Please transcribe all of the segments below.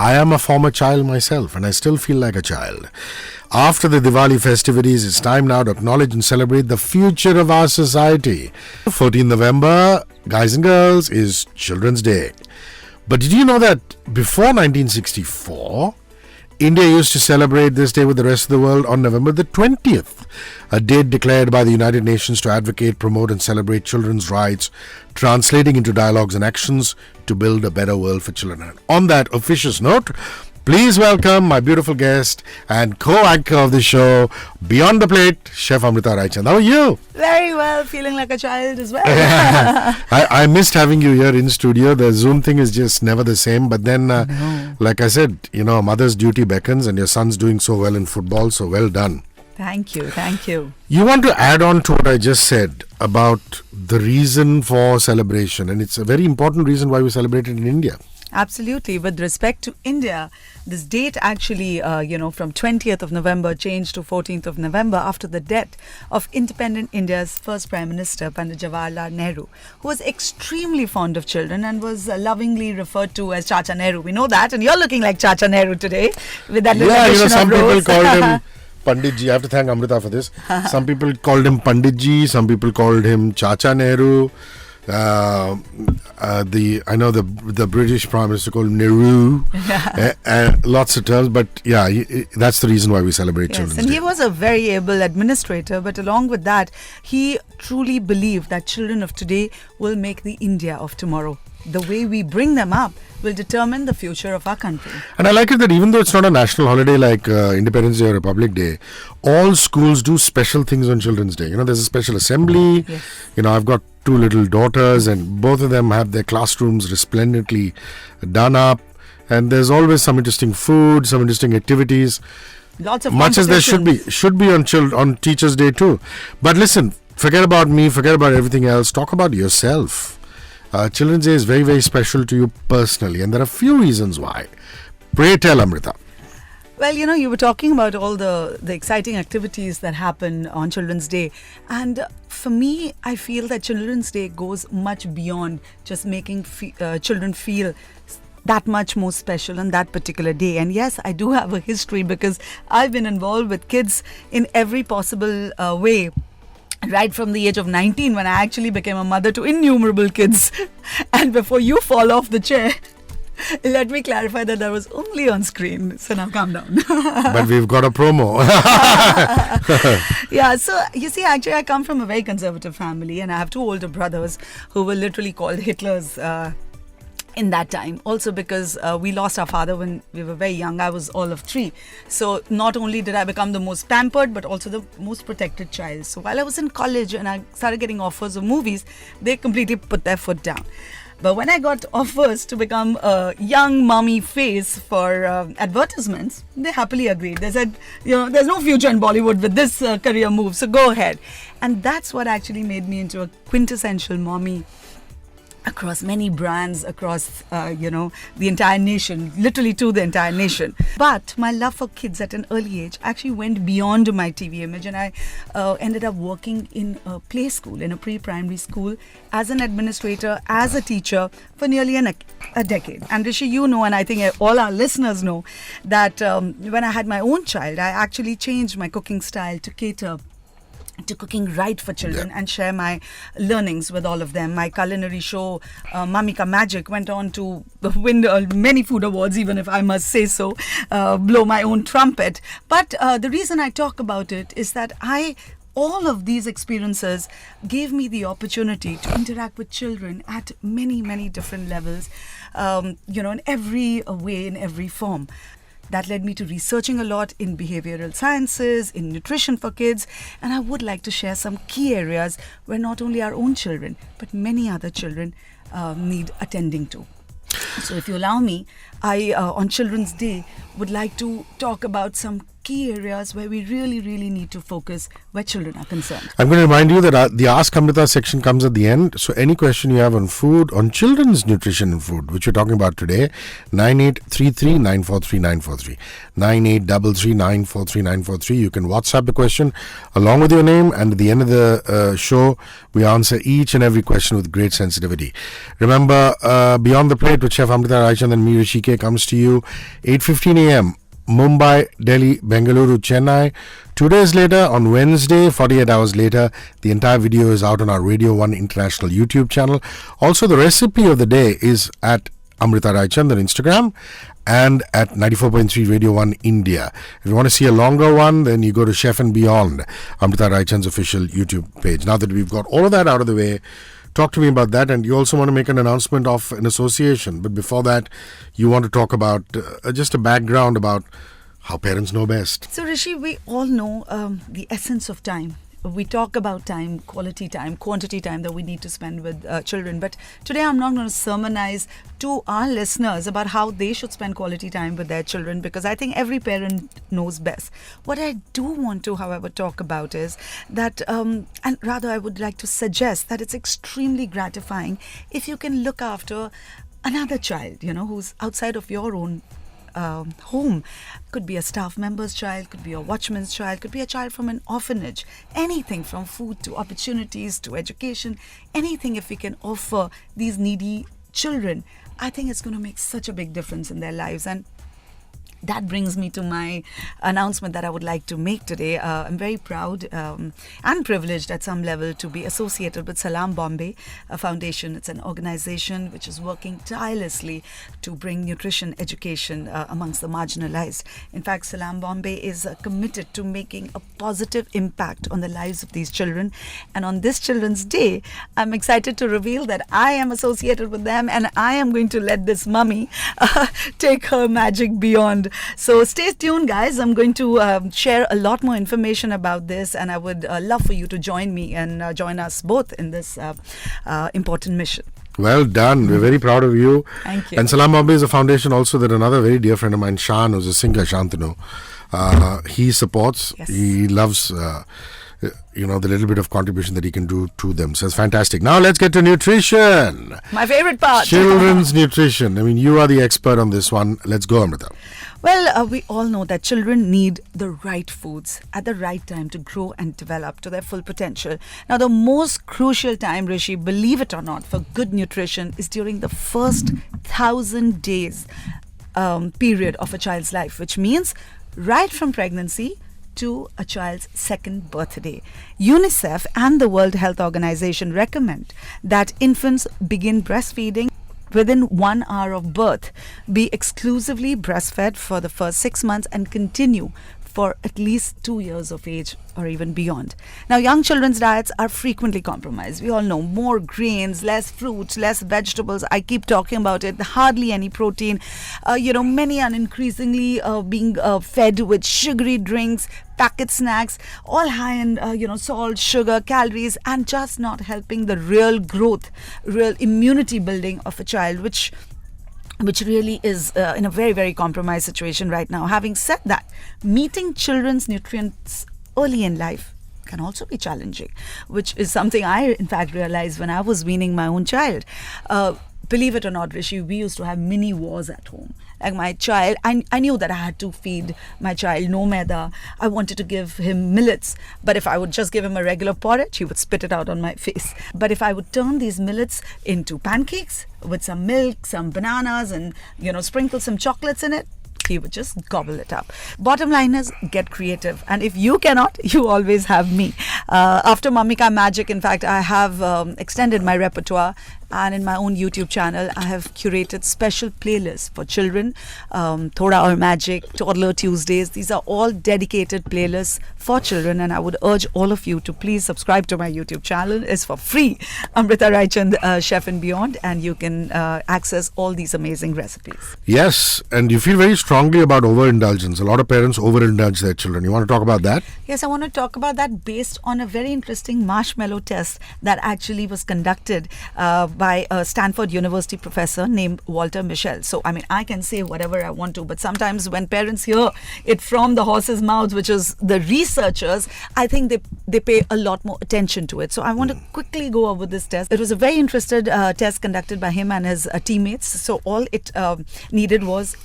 I am a former child myself and I still feel like a child. After the Diwali festivities, it's time now to acknowledge and celebrate the future of our society. 14th November, guys and girls, is Children's Day. But did you know that before 1964, India used to celebrate this day with the rest of the world on November the 20th, a date declared by the United Nations to advocate, promote and celebrate children's rights, translating into dialogues and actions to build a better world for children. And on that officious note, please welcome my beautiful guest and co-anchor of the show, Beyond the Plate, Chef Amrita Raichand. How are you? Very well, feeling like a child as well. I missed having you here in studio. The Zoom thing is just never the same. But then, like I said, a mother's duty beckons and your son's doing so well in football, so well done. Thank you. You want to add on to what I just said about the reason for celebration, and it's a very important reason why we celebrate it in India. Absolutely. With respect to India, this date actually, from 20th of November changed to 14th of November after the death of independent India's first Prime Minister, Pandit Jawaharlal Nehru, who was extremely fond of children and was lovingly referred to as Chacha Nehru. We know that, and you're looking like Chacha Nehru today with that little addition some of rose. People called him Pandit Ji. I have to thank Amrita for this. Some people called him Pandit Ji, some people called him Chacha Nehru. I know the British Prime Minister called him Nehru, lots of terms, but that's the reason why we celebrate Children's Day. And he was a very able administrator, but along with that, he truly believed that children of today will make the India of tomorrow. The way we bring them up will determine the future of our country. And I like it that even though it's not a national holiday like Independence Day or Republic Day, all schools do special things on Children's Day. There's a special assembly. Yes. I've got two little daughters and both of them have their classrooms resplendently done up. And there's always some interesting food, some interesting activities. Lots of much as there should be on Teachers' Day too. But listen, forget about me, forget about everything else. Talk about yourself. Children's Day is very, very special to you personally, and there are a few reasons why. Pray tell, Amrita. Well, you were talking about all the exciting activities that happen on Children's Day. And for me, I feel that Children's Day goes much beyond just making children feel that much more special on that particular day. And yes, I do have a history because I've been involved with kids in every possible way. Right from the age of 19, when I actually became a mother to innumerable kids. And before you fall off the chair, let me clarify that was only on screen. So now calm down. But we've got a promo. So you see, actually I come from a very conservative family and I have two older brothers who were literally called Hitlers in that time. Also because we lost our father when we were very young. I was all of 3. So not only did I become the most pampered, but also the most protected child. So while I was in college and I started getting offers of movies, they completely put their foot down. But when I got offers to become a young mommy face for advertisements, they happily agreed. They said, there's no future in Bollywood with this career move, so go ahead. And that's what actually made me into a quintessential mommy across many brands, across, the entire nation, literally to the entire nation. But my love for kids at an early age actually went beyond my TV image, and I ended up working in a play school, in a pre-primary school, as an administrator, as a teacher for nearly a decade. And Rishi, and I think all our listeners know that when I had my own child, I actually changed my cooking style to cater to cooking right for children and share my learnings with all of them. My culinary show, Mummy Ka Magic, went on to win many food awards, even if I must say so, blow my own trumpet. But the reason I talk about it is that all of these experiences gave me the opportunity to interact with children at many, many different levels, in every way, in every form. That led me to researching a lot in behavioral sciences, in nutrition for kids, and I would like to share some key areas where not only our own children, but many other children need attending to. So if you allow me, I, on Children's Day, would like to talk about some key areas where we really, really need to focus where children are concerned. I'm going to remind you that the Ask Amrita section comes at the end. So any question you have on food, on children's nutrition and food, which we're talking about today, 9833 943 943. 9833 943 943. You can WhatsApp the question along with your name, and at the end of the show, we answer each and every question with great sensitivity. Remember, Beyond the Plate with Chef Amrita Raichand and me, Hrishi K, comes to you 8:15 a.m. Mumbai, Delhi, Bengaluru, Chennai. 2 days later, on Wednesday, 48 hours later, the entire video is out on our Radio 1 International YouTube channel. Also, the recipe of the day is at Amrita Raichand on Instagram and at 94.3 Radio 1 India. If you want to see a longer one, then you go to Chef and Beyond, Amrita Raichand's official YouTube page. Now that we've got all of that out of the way, talk to me about that. And you also want to make an announcement of an association. But before that, you want to talk about just a background about how parents know best. So, Rishi, we all know the essence of time. We talk about time, quality time, quantity time that we need to spend with children. But today I'm not going to sermonize to our listeners about how they should spend quality time with their children, because I think every parent knows best. What I do want to, however, talk about is that, and rather I would like to suggest that it's extremely gratifying if you can look after another child, who's outside of your own home. Could be a staff member's child, could be a watchman's child, could be a child from an orphanage. Anything from food to opportunities to education, anything if we can offer these needy children, I think it's going to make such a big difference in their lives. And that brings me to my announcement that I would like to make today. I'm very proud and privileged at some level to be associated with Salam Bombay Foundation. It's an organization which is working tirelessly to bring nutrition education amongst the marginalized. In fact, Salam Bombay is committed to making a positive impact on the lives of these children. And on this Children's Day, I'm excited to reveal that I am associated with them, and I am going to let this mummy take her magic beyond. So stay tuned, guys. I'm going to share a lot more information about this, and I would love for you to join me and join us both in this important mission. Well done. We're very proud of you. Thank you. And Salam Bombay is a foundation also that another very dear friend of mine, Shan, who's a singer, Shantanu, he supports. Yes. He loves the little bit of contribution that he can do to them. So it's fantastic. Now let's get to nutrition. My favorite part. Children's nutrition. I mean, you are the expert on this one. Let's go, Amrita. Well, we all know that children need the right foods at the right time to grow and develop to their full potential. Now, the most crucial time, Rishi, believe it or not, for good nutrition is during the first 1,000 days period of a child's life, which means right from pregnancy to a child's second birthday. UNICEF and the World Health Organization recommend that infants begin breastfeeding within 1 hour of birth, be exclusively breastfed for the first 6 months, and continue for at least 2 years of age or even beyond. Now, young children's diets are frequently compromised. We all know more grains, less fruits, less vegetables. I keep talking about it. Hardly any protein. Many are increasingly being fed with sugary drinks, packet snacks, all high in salt, sugar, calories, and just not helping the real growth, real immunity building of a child, which really is in a very, very compromised situation right now. Having said that, meeting children's nutrients early in life can also be challenging, which is something I, in fact, realized when I was weaning my own child. Believe it or not, Rishi, we used to have mini wars at home. Like my child, I knew that I had to feed my child no maida. I wanted to give him millets, but if I would just give him a regular porridge, he would spit it out on my face. But if I would turn these millets into pancakes with some milk, some bananas, and sprinkle some chocolates in it, he would just gobble it up. Bottom line is, get creative. And if you cannot, you always have me. After Mamika Magic, in fact, I have extended my repertoire. And in my own YouTube channel, I have curated special playlists for children. Thoda Aur Magic, Toddler Tuesdays. These are all dedicated playlists for children. And I would urge all of you to please subscribe to my YouTube channel. It's for free. Amrita Raichand, Chef and Beyond. And you can access all these amazing recipes. Yes. And you feel very strongly about overindulgence. A lot of parents overindulge their children. You want to talk about that? Yes, I want to talk about that based on a very interesting marshmallow test that actually was conducted by a Stanford University professor named Walter Mischel. So, I mean, I can say whatever I want to, but sometimes when parents hear it from the horse's mouth, which is the researchers, I think they pay a lot more attention to it. So, I want to quickly go over this test. It was a very interesting test conducted by him and his teammates. So, all it needed was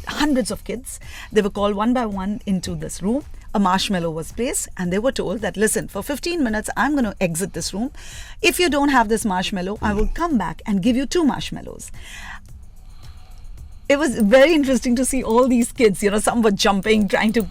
hundreds of kids. They were called one by one into this room. A marshmallow was placed and they were told that, listen, for 15 minutes, I'm going to exit this room. If you don't have this marshmallow, I will come back and give you 2 marshmallows. It was very interesting to see all these kids, some were jumping, trying to,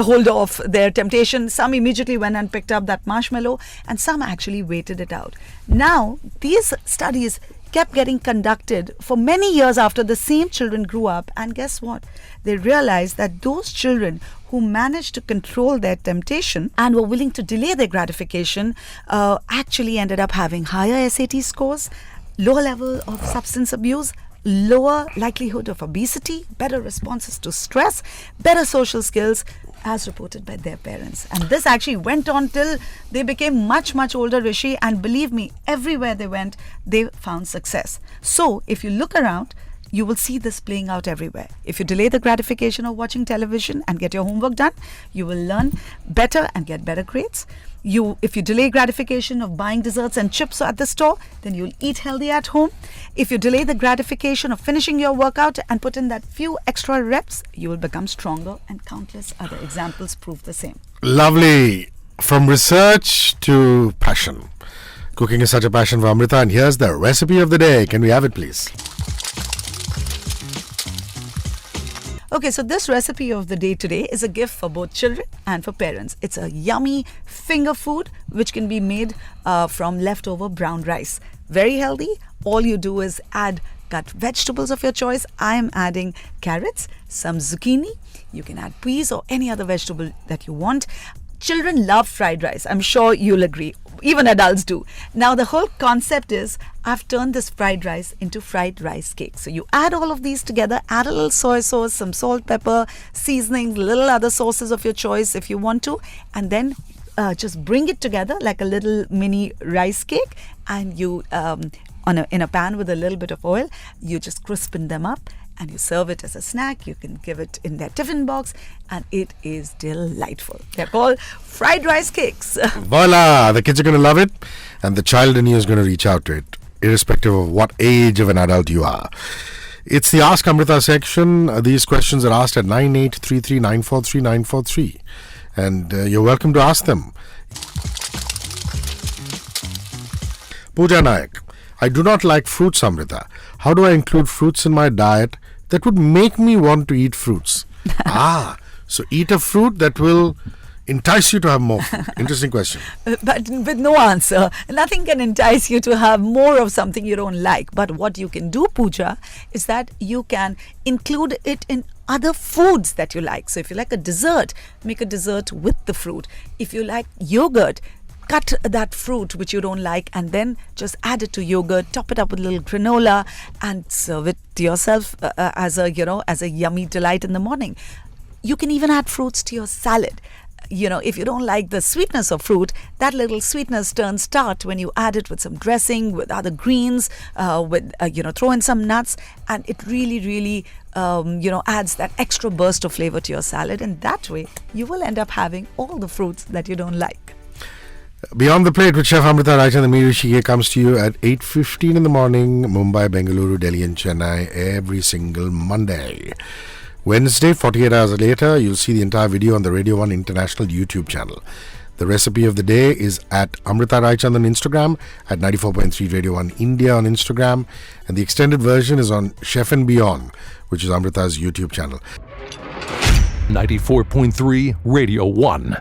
hold off their temptation. Some immediately went and picked up that marshmallow and some actually waited it out. Now, these studies kept getting conducted for many years after the same children grew up, and guess what? They realized that those children who managed to control their temptation and were willing to delay their gratification actually ended up having higher SAT scores, lower level of substance abuse, lower likelihood of obesity, better responses to stress, better social skills, as reported by their parents. And this actually went on till they became much, much older, Rishi. And believe me, everywhere they went, they found success. So if you look around, you will see this playing out everywhere. If you delay the gratification of watching television and get your homework done, you will learn better and get better grades. If you delay gratification of buying desserts and chips at the store, then you'll eat healthy at home. If you delay the gratification of finishing your workout and put in that few extra reps, you will become stronger, and countless other examples prove the same. Lovely. From research to passion. Cooking is such a passion for Amrita, and here's the recipe of the day. Can we have it, please? Okay, so this recipe of the day today is a gift for both children and for parents. It's a yummy finger food which can be made from leftover brown rice. Very healthy. All you do is cut vegetables of your choice. I am adding carrots, some zucchini. You can add peas or any other vegetable that you want. Children love fried rice. I'm sure you'll agree. Even adults do. Now, the whole concept is I've turned this fried rice into fried rice cake. So you add all of these together, add a little soy sauce, some salt, pepper, seasoning, little other sauces of your choice if you want to, and then just bring it together like a little mini rice cake, and you in a pan with a little bit of oil, you just crispen them up and you serve it as a snack. You can give it in their tiffin box, and it is delightful. They're called fried rice cakes. Voila! The kids are going to love it, and the child in you is going to reach out to it, irrespective of what age of an adult you are. It's the Ask Amrita section. These questions are asked at 9833943943, and you're welcome to ask them. Pooja Nayak. I do not like fruits, Amrita. How do I include fruits in my diet that would make me want to eat fruits? So eat a fruit that will entice you to have more food. Interesting question. But with no answer. Nothing can entice you to have more of something you don't like. But what you can do, Pooja, is that you can include it in other foods that you like. So if you like a dessert, make a dessert with the fruit. If you like yogurt, cut that fruit which you don't like and then just add it to yogurt, top it up with a little granola, and serve it to yourself as a yummy delight in the morning. You can even add fruits to your salad. If you don't like the sweetness of fruit, that little sweetness turns tart when you add it with some dressing, with other greens, throw in some nuts, and it really adds that extra burst of flavor to your salad, and that way you will end up having all the fruits that you don't like. Beyond the Plate with Chef Amrita Raichand Hrishi K comes to you at 8:15 in the morning, Mumbai, Bengaluru, Delhi and Chennai every single Monday. Wednesday, 48 hours later, you'll see the entire video on the Radio 1 International YouTube channel. The recipe of the day is at Amrita Raichand on Instagram, at 94.3 Radio 1 India on Instagram, and the extended version is on Chef and Beyond, which is Amrita's YouTube channel. 94.3 Radio 1.